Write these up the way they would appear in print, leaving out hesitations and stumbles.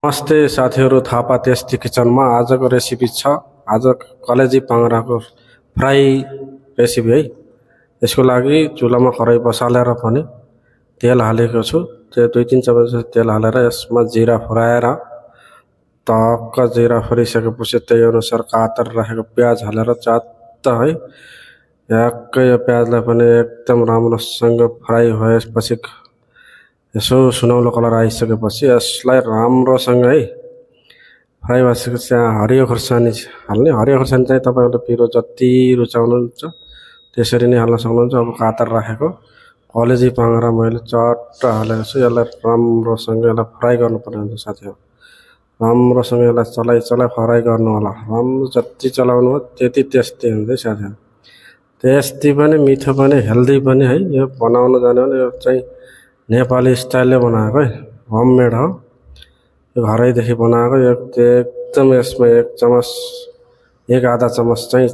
नमस्ते साथीहरू, थापा टेस्टी किचनमा आजको रेसिपी छ। आज कलेजी पाङ्राको फ्राई रेसिपी है। यसको लागि चुलामा कराई बसालेर पनि तेल हालेको छु। त्यो 2-3 चम्चा तेल हालेर यसमा जिरा फुराएर टक्क जिरा फुरिसकेपछि त्यही अनुसार काटेर राखेको प्याज हालेर च्यात्त है याक्कै यो प्याजलाई पनि एकदम राम्रोसँग फ्राई भएपछि यसो सुनौलो कलर आइसकेपछि यसलाई राम्रोसँग है फ्राई भएपछि त्यहाँ हरियो खुर्सानी हाल्ने। हरियो खुर्सानी चाहिँ तपाईँहरूले पिरो जति रुचाउनुहुन्छ त्यसरी नै हाल्न सक्नुहुन्छ। अब काटेर राखेको कलेजी पाङ्रा मैले चट्ट हालेको छु। यसलाई राम्रोसँग यसलाई फ्राई गर्नुपर्ने हुन्छ साथीहरू। राम्रोसँग यसलाई चलाइ फ्राई गर्नु होला। राम्रो जति चलाउनु हो त्यति टेस्टी हुन्छ है साथीहरू। टेस्टी पनि, मिठो पनि, हेल्दी पनि है। यो बनाउन जाने भने यो चाहिँ नेपाली स्टाइलले बनाएको है, होममेड हो। यो घरैदेखि बनाएको। यो एकदम यसमा 1 चम्च चाहिँ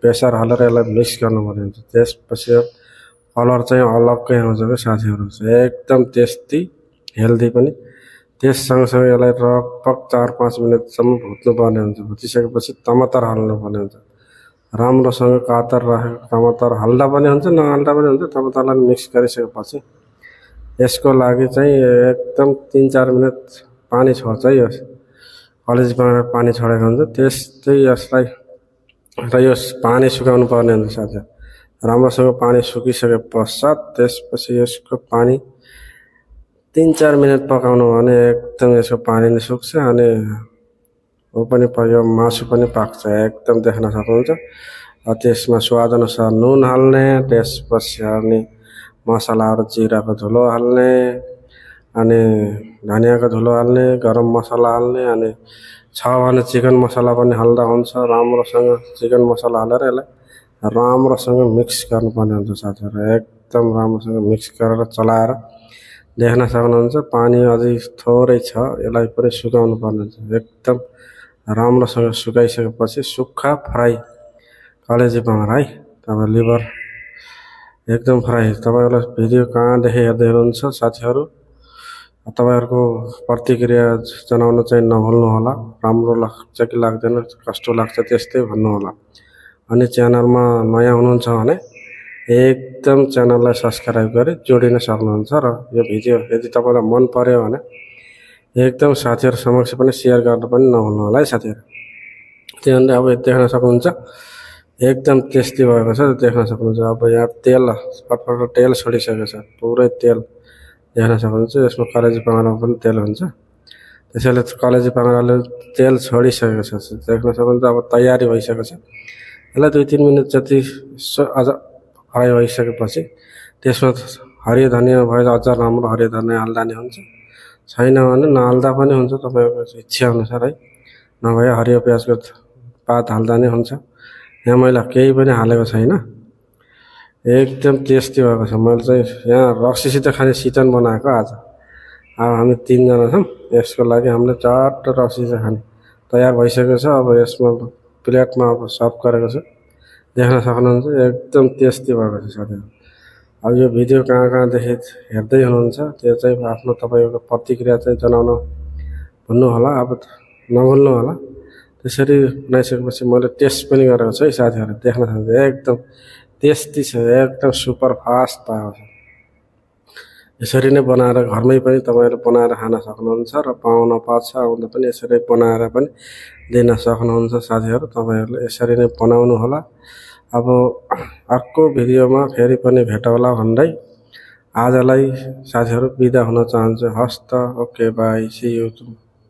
बेसार हालेर यसलाई मिक्स गर्नुपर्ने हुन्छ। त्यसपछि कलर चाहिँ अलग्गै आउँछ क्या साथीहरू। एकदम टेस्टी, हेल्दी पनि। त्यस सँगसँगै यसलाई लगभग 4-5 मिनटसम्म भुट्नुपर्ने हुन्छ। भुटिसकेपछि टमाटर हाल्नुपर्ने हुन्छ। राम्रोसँग काटेर राखेको टमाटर हाल्दा पनि हुन्छ, नहाल्दा पनि हुन्छ। टमाटरलाई मिक्स गरिसकेपछि यसको लागि चाहिँ एकदम 3-4 मिनट पानी छोड्छ है। यो कलेजी पाङ्रा पानी छोडेको हुन्छ। त्यस्तै यसलाई र यो पानी सुकाउनु पर्ने हुन्छ साथीहरू। राम्रोसँग पानी सुकिसके पश्चात त्यसपछि यसको पानी 3-4 मिनट पकाउनु भने एकदम यसको पानी नै सुक्छ अनि पनि यो मासु पनि पाक्छ। एकदम देख्न सक्नुहुन्छ। त्यसमा स्वादअनुसार नुन हाल्ने, त्यसपछि अनि मसलाहरू जिराको धुलो हाल्ने, अनि धनियाको धुलो हाल्ने, गरम मसला हाल्ने, अनि छ भने चिकन मसला पनि हाल्दा हुन्छ। राम्रोसँग चिकन मसला हालेर यसलाई राम्रोसँग मिक्स गर्नुपर्ने हुन्छ साथीहरू। एकदम राम्रोसँग मिक्स गरेर चलाएर देख्न सक्नुहुन्छ पानी अझै थोरै छ। यसलाई पनि सुकाउनु पर्ने हुन्छ। एकदम राम्रोसँग सुकाइसकेपछि सुक्खा फ्राई कलेजी पाङ्रा है। तपाईँ लिभर एकदम फ्राई। तपाईँहरूलाई भिडियो कहाँदेखि हेर्दै हुनुहुन्छ साथीहरू, तपाईँहरूको प्रतिक्रिया जनाउन चाहिँ नभुल्नु होला। राम्रो लाग्छ कि लाग्दैन, कस्तो लाग्छ त्यस्तै भन्नुहोला। अनि च्यानलमा नयाँ हुनुहुन्छ भने एकदम च्यानललाई सब्सक्राइब गरी जोडिन सक्नुहुन्छ। र यो भिडियो यदि तपाईँलाई मन पर्यो भने एकदम साथीहरू समक्ष पनि सेयर गर्न पनि नभुल्नु होला है साथीहरू। त्यहाँदेखि अब देख्न सक्नुहुन्छ एकदम टेस्टी भएको छ, देख्न सक्नुहुन्छ। अब यहाँ तेल फटफट तेल छोडिसकेको छ, पुरै तेल देख्न सक्नुहुन्छ। यसमा कलेजी पाङ्रामा पनि तेल हुन्छ। त्यसैले कलेजी पाङ्राले तेल छोडिसकेको छ, देख्न सक्नुहुन्छ। अब तयारी भइसकेको छ। यसलाई 2-3 मिनट जति अझ फ्राई भइसकेपछि त्यसमा हरियो धनियाँ भए अझ राम्रो हरियो धनियाँ हाल्दा नि हुन्छ। छैन भने नहाल्दा पनि हुन्छ, तपाईँको इच्छा अनुसार है। नभए हरियो प्याजको पात हाल्दा नि हुन्छ। यहाँ मैले केही पनि हालेको छैन। एकदम टेस्टी भएको छ। मैले चाहिँ यहाँ रक्सीसित खाने चिकन बनाएको आज। अब हामी 3 जना छौँ। यसको लागि हामीले चट्ट रक्सीसित खाने तयार भइसकेको छ। अब यसमा प्लेटमा अब सर्भ गरेको छु, देख्न सक्नुहुन्छ। एकदम टेस्टी भएको छ साथीहरू। अब यो भिडियो कहाँदेखि हेर्दै हुनुहुन्छ त्यो चाहिँ आफ्नो तपाईँको प्रतिक्रिया चाहिँ जनाउन भन्नु होला। अब नभुल्नु होला। त्यसरी बनाइसकेपछि मैले टेस्ट पनि गरेको छु है साथीहरू। देख्न सक्नुहुन्छ एकदम टेस्टी छ, एकदम सुपर फास्ट भएको छ। यसरी नै बनाएर घरमै पनि तपाईँहरू बनाएर खान सक्नुहुन्छ र पाहुना पाछ आउँदा पनि यसरी बनाएर पनि दिन सक्नुहुन्छ साथीहरू। तपाईँहरूले यसरी नै बनाउनु होला। अब अर्को भिडियोमा फेरि पनि भेटौँला भन्दै आजलाई साथीहरू बिदा हुन चाहन्छु। हस्त, ओके, बाई, सी यू।